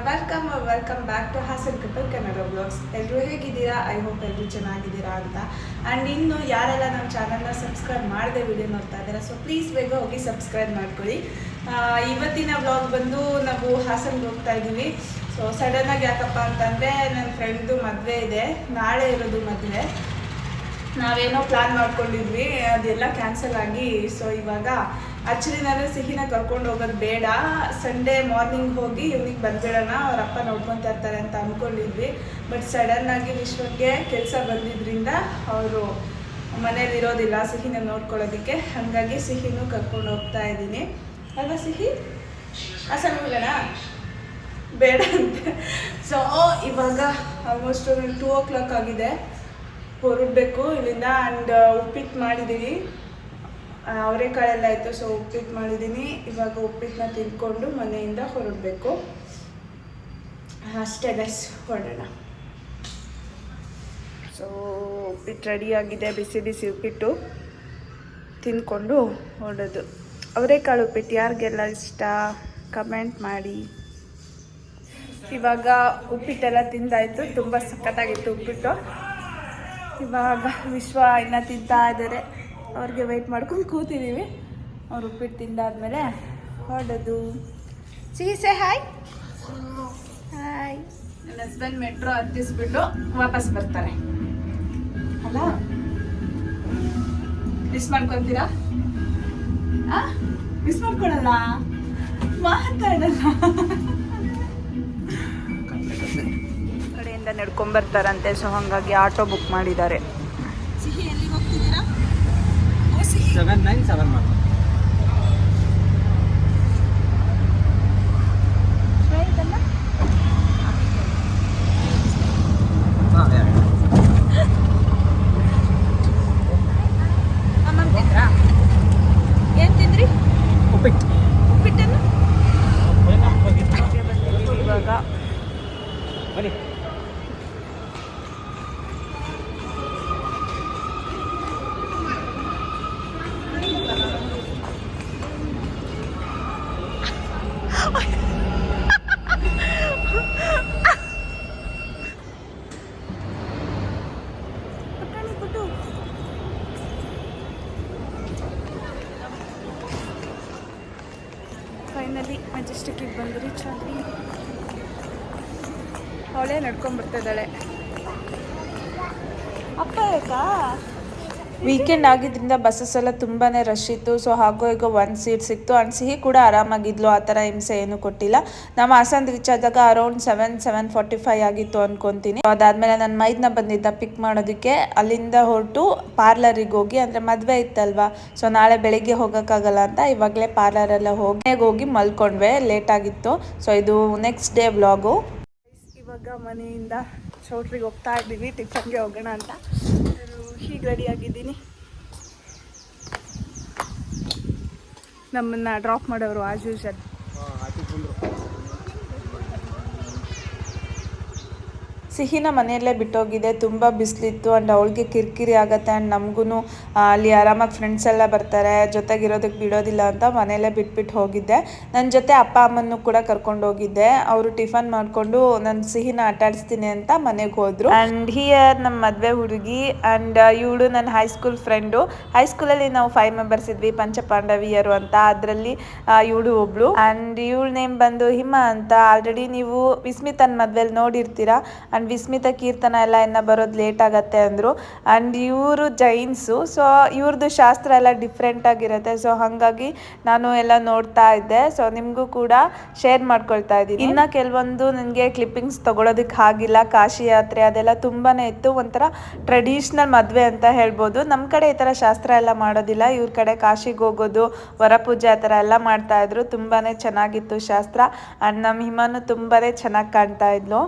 Welcome back to Hassan couple Kannada blogs. ಎಲ್ಲರೂ ಹೇಗಿದ್ದೀರಾ? I hope ಎಲ್ಲರೂ ಚೆನ್ನಾಗಿದ್ದೀರಾ ಅಂತ. ಆ್ಯಂಡ್ ಇನ್ನು ಯಾರೆಲ್ಲ ನಮ್ಮ ಚಾನಲ್ನ ಸಬ್ಸ್ಕ್ರೈಬ್ ಮಾಡದೆ ವಿಡಿಯೋ ನೋಡ್ತಾ ಇದ್ದೀರಾ, ಸೊ ಪ್ಲೀಸ್ ಬೇಗ ಹೋಗಿ ಸಬ್ಸ್ಕ್ರೈಬ್ ಮಾಡ್ಕೊಳ್ಳಿ. ಇವತ್ತಿನ ಬ್ಲಾಗ್ ಬಂದು ನಾವು ಹಾಸನ್ಗೆ ಹೋಗ್ತಾ ಇದ್ದೀವಿ. ಸೊ ಸಡನ್ನಾಗಿ ಯಾಕಪ್ಪ ಅಂತಂದರೆ ನನ್ನ ಫ್ರೆಂಡ್ದು ಮದುವೆ ಇದೆ, ನಾಳೆ ಇರೋದು ಮದುವೆ. ನಾವೇನೋ ಪ್ಲ್ಯಾನ್ ಮಾಡ್ಕೊಂಡಿದ್ವಿ, ಅದೆಲ್ಲ ಕ್ಯಾನ್ಸಲ್ ಆಗಿ ಸೊ ಇವಾಗ ಆ್ಯಕ್ಚುಲಿ ನಾನು ಸಿಹಿನ ಕರ್ಕೊಂಡು ಹೋಗೋದು ಬೇಡ, ಸಂಡೇ ಮಾರ್ನಿಂಗ್ ಹೋಗಿ ಇವ್ನಿಗೆ ಬಂದ್ಬಿಡೋಣ, ಅವ್ರ ಅಪ್ಪ ನೋಡ್ಕೊತಾ ಇರ್ತಾರೆ ಅಂತ ಅಂದ್ಕೊಂಡಿದ್ವಿ. ಬಟ್ ಸಡನ್ನಾಗಿ ವಿಶ್ವಕ್ಕೆ ಕೆಲಸ ಬಂದಿದ್ದರಿಂದ ಅವರು ಮನೇಲಿ ಇರೋದಿಲ್ಲ ಸಿಹಿನ ನೋಡ್ಕೊಳ್ಳೋದಕ್ಕೆ. ಹಾಗಾಗಿ ಸಿಹಿನೂ ಕರ್ಕೊಂಡು ಹೋಗ್ತಾ ಇದ್ದೀನಿ ಅಲ್ವಾ ಸಿಹಿ? ಹಾಸನ ಹೋಗೋಣ ಬೇಡ ಅಂತ. ಸೊ ಇವಾಗ ಆಲ್ಮೋಸ್ಟ್ 2 o'clock ಆಗಿದೆ, ಹೊರಡಬೇಕು ಇಲ್ಲಿಂದ. ಆ್ಯಂಡ್ ಉಪ್ಪಿಟ್ಟು ಮಾಡಿದ್ದೀನಿ, ಅವರೆಕಾಳೆಲ್ಲ ಆಯಿತು. ಸೊ ಉಪ್ಪಿಟ್ಟು ಮಾಡಿದ್ದೀನಿ, ಇವಾಗ ಉಪ್ಪಿಟ್ಟನ್ನ ತಿನ್ಕೊಂಡು ಮನೆಯಿಂದ ಹೊರಡಬೇಕು ಅಷ್ಟೇ ಗೈಸ್, ಹೊರಡೋಣ. ಸೊ ಉಪ್ಪಿಟ್ಟು ರೆಡಿಯಾಗಿದೆ, ಬಿಸಿ ಬಿಸಿ ಉಪ್ಪಿಟ್ಟು ತಿನ್ಕೊಂಡು ಹೊರಡೋದು. ಅವರೆಕಾಳು ಉಪ್ಪಿಟ್ಟು ಯಾರಿಗೆಲ್ಲ ಇಷ್ಟ ಕಮೆಂಟ್ ಮಾಡಿ. ಇವಾಗ ಉಪ್ಪಿಟ್ಟೆಲ್ಲ ತಿಂದಾಯಿತು, ತುಂಬ ಸಖತ್ತಾಗಿತ್ತು ಉಪ್ಪಿಟ್ಟು. ಇವಾಗ ವಿಶ್ವ ಇನ್ನು ತಿಂತಾ ಇದ್ದಾರೆ, ಅವ್ರಿಗೆ ವೆಯ್ಟ್ ಮಾಡ್ಕೊಂಡು ಕೂತಿದ್ದೀವಿ. ಅವ್ರು ಉಪ್ಪಿಟ್ಟು ತಿಂದಾದ್ಮೇಲೆ ಹೊರಡೋದು. Say hi hi. ನನ್ನ ಹಸ್ಬೆಂಡ್ ಮೆಟ್ರೋ ಹತ್ತಿಸ್ಬಿಟ್ಟು ವಾಪಸ್ ಬರ್ತಾರೆ ಅಲ್ಲ, ಮಿಸ್ ಮಾಡ್ಕೊತೀರಾ? ಮಿಸ್ ಮಾಡ್ಕೊಳಲ್ಲ, ಮಾತಾಡಲ್ಲ. ಕಡೆಯಿಂದ ನಡ್ಕೊಂಬರ್ತಾರಂತೆ, ಸೊ ಹಾಗಾಗಿ ಆಟೋ ಬುಕ್ ಮಾಡಿದ್ದಾರೆ. ಸಿಹಿ ಎಲ್ಲಿಗೆ ಹೋಗ್ತಿದ್ದೀರಾ? 797 ಮಾಡಿ. ಅಮ್ಮ ತಿಂದ್ರಾ? ಏನು ತಿಂದ್ರಿ? ಉಪ್ಪಿಟ್ಟನ್ನು ಇವಾಗ ಬನ್ನಿ. ಫೈನಲಿ ಮೆಜೆಸ್ಟಿಕ್ಕಿಗೆ ಬಂದು ರೀಚ್ ಆದ್ವಿ. ಅವಳೇ ನಡ್ಕೊಂಡ್ಬರ್ತಿದ್ದಾಳೆ. ಅಪ್ಪ ಯಾಕಾ? ವೀಕೆಂಡ್ ಆಗಿದ್ದರಿಂದ ಬಸ್ಸಸ್ ಎಲ್ಲ ತುಂಬಾ ರಶ್ ಇತ್ತು. ಸೊ ಹಾಗೋ ಈಗ 1 ಸೀಟ್ ಸಿಕ್ತು. ಆ್ಯಂಡ್ ಸಿಹಿ ಕೂಡ ಆರಾಮಾಗಿದ್ಲು, ಆ ಥರ ಹಿಂಸೆ ಏನೂ ಕೊಟ್ಟಿಲ್ಲ. ನಮ್ಮ ಹಾಸನ್ ರೀಚ್ ಆದಾಗ ಅರೌಂಡ್ 7:45 ಆಗಿತ್ತು ಅನ್ಕೊತೀನಿ. ಅದಾದಮೇಲೆ ನನ್ನ ಮೈದ್ನ ಬಂದಿದ್ದ ಪಿಕ್ ಮಾಡೋದಕ್ಕೆ, ಅಲ್ಲಿಂದ ಹೊರಟು ಪಾರ್ಲರಿಗೆ ಹೋಗಿ, ಅಂದರೆ ಮದುವೆ ಇತ್ತಲ್ವಾ, ಸೊ ನಾಳೆ ಬೆಳಿಗ್ಗೆ ಹೋಗೋಕ್ಕಾಗಲ್ಲ ಅಂತ ಇವಾಗಲೇ ಪಾರ್ಲರೆಲ್ಲ ಹೋಗಿ ಮಲ್ಕೊಂಡ್ವೆ, ಲೇಟ್ ಆಗಿತ್ತು. ಸೊ ಇದು ನೆಕ್ಸ್ಟ್ ಡೇ ವ್ಲಾಗು. ಇವಾಗ ಮನೆಯಿಂದ ಚೌಟ್ರಿಗೆ ಹೋಗ್ತಾ ಇದ್ದೀವಿ, ಟಿಫನ್ಗೆ ಹೋಗೋಣ ಅಂತ. ಹೀಗೆ ರೆಡಿ ಆಗಿದ್ದೀನಿ. ನಮ್ಮನ್ನು ಡ್ರಾಪ್ ಮಾಡೋರು ಆಸ್ ಯೂಶಲ್. ಸಿಹಿನ ಮನೆಯಲ್ಲೇ ಬಿಟ್ಟೋಗಿದೆ, ತುಂಬ ಬಿಸಿಲಿತ್ತು. ಆ್ಯಂಡ್ ಅವಳಿಗೆ ಕಿರಿಕಿರಿ ಆಗುತ್ತೆ. ಆ್ಯಂಡ್ ನಮಗೂ ಅಲ್ಲಿ ಆರಾಮಾಗಿ ಫ್ರೆಂಡ್ಸ್ ಎಲ್ಲ ಬರ್ತಾರೆ, ಜೊತೆಗಿರೋದಕ್ಕೆ ಬಿಡೋದಿಲ್ಲ ಅಂತ ಮನೆಯಲ್ಲೇ ಬಿಟ್ಬಿಟ್ಟು ಹೋಗಿದ್ದೆ. ನನ್ನ ಜೊತೆ ಅಪ್ಪ ಅಮ್ಮನೂ ಕೂಡ ಕರ್ಕೊಂಡು ಹೋಗಿದ್ದೆ. ಅವರು ಟಿಫನ್ ಮಾಡಿಕೊಂಡು ನನ್ನ ಸಿಹಿನ ಆಟಾಡಿಸ್ತೀನಿ ಅಂತ ಮನೆಗೆ ಹೋದರು. ಆ್ಯಂಡ್ ಹಿಯರ್ ನಮ್ಮ ಮದುವೆ ಹುಡುಗಿ, ಆ್ಯಂಡ್ ಇವಳು ನನ್ನ ಹೈಸ್ಕೂಲ್ ಫ್ರೆಂಡು. ಹೈಸ್ಕೂಲಲ್ಲಿ ನಾವು 5 ಮೆಂಬರ್ಸ್ ಇದ್ವಿ, ಪಂಚಪಾಂಡವಿಯರು ಅಂತ. ಅದರಲ್ಲಿ ಇವಳು ಒಬ್ಳು. ಆ್ಯಂಡ್ ಇವಳ ನೇಮ್ ಬಂದು ಹಿಮ ಅಂತ. ಆಲ್ರೆಡಿ ನೀವು ವಿಸ್ಮಿತನ ಮದುವೆಯಲ್ಲಿ ನೋಡಿರ್ತೀರಾ. ಆ್ಯಂಡ್ ವಿಸ್ಮಿತ ಕೀರ್ತನ ಎಲ್ಲ ಇನ್ನು ಬರೋದು ಲೇಟ್ ಆಗತ್ತೆ ಅಂದರು. ಆ್ಯಂಡ್ ಇವರು ಜೈನ್ಸು, ಸೊ ಇವ್ರದ್ದು ಶಾಸ್ತ್ರ ಎಲ್ಲ ಡಿಫ್ರೆಂಟ್ ಆಗಿರುತ್ತೆ. ಸೊ ಹಾಗಾಗಿ ನಾನು ಎಲ್ಲ ನೋಡ್ತಾ ಇದ್ದೆ, ಸೊ ನಿಮಗೂ ಕೂಡ ಶೇರ್ ಮಾಡ್ಕೊಳ್ತಾ ಇದ್ದೀನಿ. ಇನ್ನು ಕೆಲವೊಂದು ನನಗೆ ಕ್ಲಿಪ್ಪಿಂಗ್ಸ್ ತೊಗೊಳೋದಕ್ಕೆ ಆಗಿಲ್ಲ. ಕಾಶಿ ಯಾತ್ರೆ ಅದೆಲ್ಲ ತುಂಬಾ ಇತ್ತು, ಒಂಥರ ಟ್ರೆಡಿಷ್ನಲ್ ಮದುವೆ ಅಂತ ಹೇಳ್ಬೋದು. ನಮ್ಮ ಕಡೆ ಈ ಥರ ಶಾಸ್ತ್ರ ಎಲ್ಲ ಮಾಡೋದಿಲ್ಲ, ಇವ್ರ ಕಡೆ ಕಾಶಿಗೆ ಹೋಗೋದು, ವರಪೂಜೆ ಆ ಥರ ಎಲ್ಲ ಮಾಡ್ತಾಯಿದ್ರು. ತುಂಬಾ ಚೆನ್ನಾಗಿತ್ತು ಶಾಸ್ತ್ರ. ಆ್ಯಂಡ್ ನಮ್ಮ ಹಿಮನು ತುಂಬಾ ಚೆನ್ನಾಗಿ ಕಾಣ್ತಾ ಇದ್ಲು.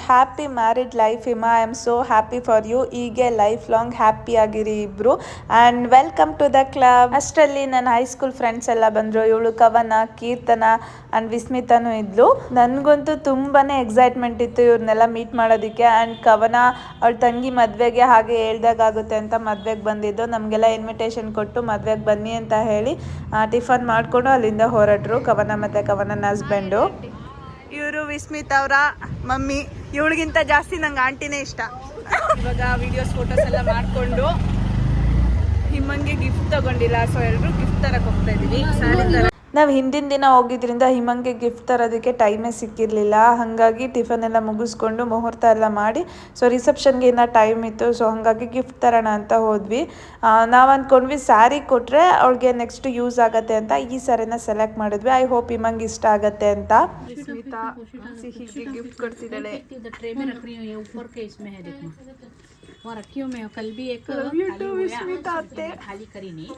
Happy married life Hima. I am so happy for you. ಹೀಗೆ ಲೈಫ್ ಲಾಂಗ್ ಹ್ಯಾಪಿ ಆಗಿರಿ ಇಬ್ರು. And welcome to the club. ಅಷ್ಟರಲ್ಲಿ ನನ್ನ ಹೈಸ್ಕೂಲ್ ಫ್ರೆಂಡ್ಸ್ ಎಲ್ಲ ಬಂದರು. ಇವಳು ಕವನ, ಕೀರ್ತನ ಆ್ಯಂಡ್ ವಿಸ್ಮಿತಾನು ಇದ್ಲು. ನನಗಂತೂ ತುಂಬಾ ಎಕ್ಸೈಟ್ಮೆಂಟ್ ಇತ್ತು ಇವ್ರನ್ನೆಲ್ಲ ಮೀಟ್ ಮಾಡೋದಕ್ಕೆ. ಆ್ಯಂಡ್ ಕವನ ಅವಳ ತಂಗಿ ಮದುವೆಗೆ ಹಾಗೆ ಹೇಳ್ದಾಗುತ್ತೆ ಅಂತ ಮದುವೆಗೆ ಬಂದಿದ್ದು. ನಮಗೆಲ್ಲ ಇನ್ವಿಟೇಷನ್ ಕೊಟ್ಟು ಮದುವೆಗೆ ಬನ್ನಿ ಅಂತ ಹೇಳಿ ಟಿಫನ್ ಮಾಡಿಕೊಂಡು ಅಲ್ಲಿಂದ ಹೊರಟರು ಕವನ ಮತ್ತು ಕವನನ ಹಸ್ಬೆಂಡು. ಇವರು ವಿಸ್ಮಿತ್ ಅವರ ಮಮ್ಮಿ. ಇವಳಿಗಿಂತ ಜಾಸ್ತಿ ನಂಗೆ ಆಂಟಿನೇ ಇಷ್ಟ. ಇವಾಗ ವಿಡಿಯೋಸ್ ಫೋಟೋಸ್ ಎಲ್ಲ ಮಾಡಿಕೊಂಡು ಹಿಮಂಗೆ ಗಿಫ್ಟ್ ತಗೊಂಡಿಲ್ಲ, ಸೊ ಎಲ್ಲರೂ ಗಿಫ್ಟ್ ತರಕ್ಕೆ ಹೋಗ್ತಾ ಇದೀವಿ. ನಾವು ಹಿಂದಿನ ದಿನ ಹೋಗಿದ್ರಿಂದ ಹಿಮಂಗೆ ಗಿಫ್ಟ್ ತರೋದಕ್ಕೆ ಟೈಮೇ ಸಿಕ್ಕಿರಲಿಲ್ಲ. ಹಾಗಾಗಿ ಟಿಫನ್ ಎಲ್ಲ ಮುಗಿಸ್ಕೊಂಡು ಮುಹೂರ್ತ ಎಲ್ಲ ಮಾಡಿ ಸೊ ರಿಸೆಪ್ಷನ್ಗೆ ಇನ್ನೂ ಟೈಮ್ ಇತ್ತು. ಸೊ ಹಾಗಾಗಿ ಗಿಫ್ಟ್ ತರೋಣ ಅಂತ ಹೋದ್ವಿ. ನಾವು ಅಂದ್ಕೊಂಡ್ವಿ ಸ್ಯಾರಿ ಕೊಟ್ಟರೆ ಅವಳಿಗೆ ನೆಕ್ಸ್ಟ್ ಯೂಸ್ ಆಗುತ್ತೆ ಅಂತ ಈ ಸ್ಯಾರಿನ ಸೆಲೆಕ್ಟ್ ಮಾಡಿದ್ವಿ. ಐ ಹೋಪ್ ಹಿಮಂಗೆ ಇಷ್ಟ ಆಗುತ್ತೆ ಅಂತ. ವಿಸ್ಮಿತಾ ಸಿಹಿಗೆ ಗಿಫ್ಟ್ ಕೊಡ್ತಿದ್ದಾಳೆ. और रखी हूँ मैं कल भी एक खाली करी नहीं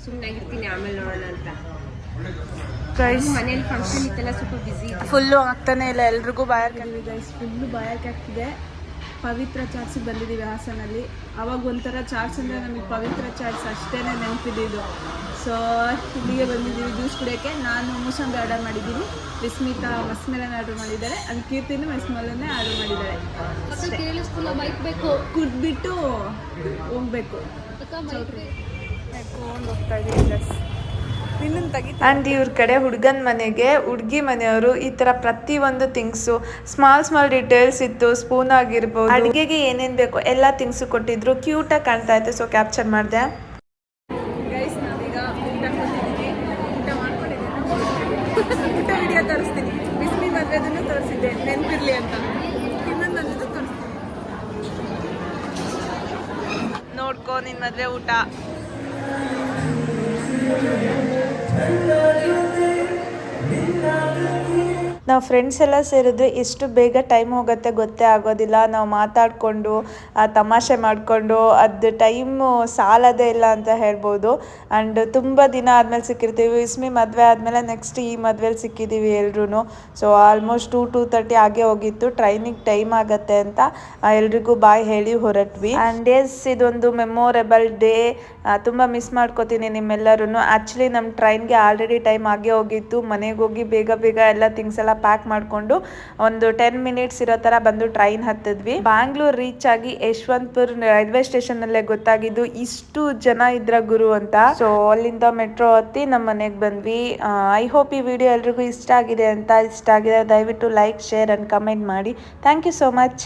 ಸುಮ್ಮನಾಗಿರ್ತೀನಿ ಆಮೇಲೆ ನೋಡೋಣ ಅಂತ. ಮನೇಲಿ ಫಂಕ್ಷನ್ ಇತ್ತಲ್ಲ ಸ್ವಲ್ಪ ಬಿಸಿ. ಫುಲ್ಲು ಆಗ್ತಾನೆ ಇಲ್ಲ, ಎಲ್ರಿಗೂ ಬಾಯಾರಿಕೆ ಗೈಸ್, ಫುಲ್ಲು ಬಾಯಾರಿಕೆ ಆಗ್ತಿದೆ. ಪವಿತ್ರ ಚಾಟ್ಸಿಗೆ ಬಂದಿದ್ದೀವಿ ಹಾಸನಲ್ಲಿ. ಅವಾಗ ಒಂಥರ ಚಾಟ್ಸ್ ಅಂದರೆ ನಮಗೆ ಪವಿತ್ರ ಚಾಟ್ಸ್ ಅಷ್ಟೇ ನೆನಪಿದ್ದು. ಸೊ ಇಲ್ಲಿಗೆ ಬಂದಿದ್ದೀವಿ ಜ್ಯೂಸ್ ಕುಡಿಯೋಕ್ಕೆ. ನಾನು ಮೂಸಂಬಿ ಆರ್ಡರ್ ಮಾಡಿದ್ದೀನಿ, ವಿಸ್ಮಿತಾ ಮಸ್ಮೆಲನ್ ಆರ್ಡರ್ ಮಾಡಿದ್ದಾರೆ, ಅದು ಕೀರ್ತಿನೂ ಮಸ್ಮೆಲನ್ನೇ ಆರ್ಡರ್ ಮಾಡಿದ್ದಾರೆ. ಕುಡ್ಬಿಟ್ಟು ಹೋಗ್ಬೇಕು. ಆ್ಯಂಡ್ ಇವ್ರ ಕಡೆ ಹುಡುಗನ ಮನೆಗೆ ಹುಡುಗಿ ಮನೆಯವರು ಈ ಥರ ಪ್ರತಿಯೊಂದು ಥಿಂಗ್ಸು ಸ್ಮಾಲ್ ಡೀಟೇಲ್ಸ್ ಇತ್ತು. ಸ್ಪೂನ್ ಆಗಿರ್ಬೋದು, ಅಡುಗೆಗೆ ಏನೇನು ಬೇಕು ಎಲ್ಲ ಥಿಂಗ್ಸು ಕೊಟ್ಟಿದ್ರು. ಕ್ಯೂಟಾಗಿ ಕಾಣ್ತಾ ಇತ್ತು, ಸೊ ಕ್ಯಾಪ್ಚರ್ ಮಾಡಿದೆ. ಗೈಸ್ ನಾವೀಗ ಊಟ ಕೊಟ್ಟಿದ್ದೀವಿ, ಊಟ ಮಾಡ್ಕೊಂಡಿದ್ದೀನಿ. ಊಟ ವಿಡಿಯೋ ತೋರಿಸ್ತೀನಿ. ಬಿಸ್ಮಿ ಮದುವೆದನ್ನು ತೋರಿಸಿದ್ದೆ ನೆನಪಿರಲಿ ಅಂತ. ಇನ್ನೊಂದು ಮದುವೆದು ತೋರಿಸ್ತೀನಿ, ನೋಡ್ಕೊ ನಿನ್ನ ಮದುವೆ ಊಟ. ನಾವು ಫ್ರೆಂಡ್ಸ್ ಎಲ್ಲ ಸೇರಿದ್ರೆ ಎಷ್ಟು ಬೇಗ ಟೈಮ್ ಹೋಗುತ್ತೆ ಗೊತ್ತೇ ಆಗೋದಿಲ್ಲ. ನಾವು ಮಾತಾಡಿಕೊಂಡು ತಮಾಷೆ ಮಾಡಿಕೊಂಡು ಅದು ಟೈಮು ಸಾಲೋದೇ ಇಲ್ಲ ಅಂತ ಹೇಳ್ಬೋದು. ಆ್ಯಂಡ್ ತುಂಬ ದಿನ ಆದಮೇಲೆ ಸಿಕ್ಕಿರ್ತೀವಿ. ವಿಸ್ಮಿ ಮದುವೆ ಆದಮೇಲೆ ನೆಕ್ಸ್ಟ್ ಈ ಮದುವೆಲಿ ಸಿಕ್ಕಿದ್ದೀವಿ ಎಲ್ರೂ. ಸೊ ಆಲ್ಮೋಸ್ಟ್ 2:30 ಆಗೇ ಹೋಗಿತ್ತು. ಟ್ರೈನಿಗೆ ಟೈಮ್ ಆಗುತ್ತೆ ಅಂತ ಎಲ್ರಿಗೂ ಬಾಯ್ ಹೇಳಿ ಹೊರಟ್ವಿ. ಆ್ಯಂಡ್ ಎಸ್ ಇದೊಂದು ಮೆಮೊರೇಬಲ್ ಡೇ. ತುಂಬ ಮಿಸ್ ಮಾಡ್ಕೋತೀನಿ ನಿಮ್ಮೆಲ್ಲರೂ. ಆ್ಯಕ್ಚುಲಿ ನಮ್ಮ ಟ್ರೈನ್ಗೆ ಆಲ್ರೆಡಿ ಟೈಮ್ ಆಗೇ ಹೋಗಿತ್ತು. ಮನೆಗೆ ಹೋಗಿ ಬೇಗ ಎಲ್ಲ ಥಿಂಗ್ಸ್ ಎಲ್ಲ ಪ್ಯಾಕ್ ಮಾಡಿಕೊಂಡು ಒಂದು 10 ಮಿನಿಟ್ಸ್ ಇರೋ ಥರ ಬಂದು ಟ್ರೈನ್ ಹತ್ತಿದ್ವಿ. ಬ್ಯಾಂಗ್ಳೂರ್ ರೀಚ್ ಆಗಿ ಯಶವಂತಪುರ ರೈಲ್ವೆ ಸ್ಟೇಷನ್ ಅಲ್ಲೇ ಗೊತ್ತಾಗಿದ್ದು ಇಷ್ಟು ಜನ ಇದ್ರ ಗುರು ಅಂತ. ಸೊ ಅಲ್ಲಿಂದ ಮೆಟ್ರೋ ಹತ್ತಿ ನಮ್ಮ ಮನೆಗೆ ಬಂದ್ವಿ. ಐ ಹೋಪ್ ಈ ವಿಡಿಯೋ ಎಲ್ರಿಗೂ ಇಷ್ಟ ಆಗಿದೆ ಅಂತ. ಇಷ್ಟ ಆಗಿದೆ ದಯವಿಟ್ಟು ಲೈಕ್, ಶೇರ್ ಅಂಡ್ ಕಮೆಂಟ್ ಮಾಡಿ. Thank you so much.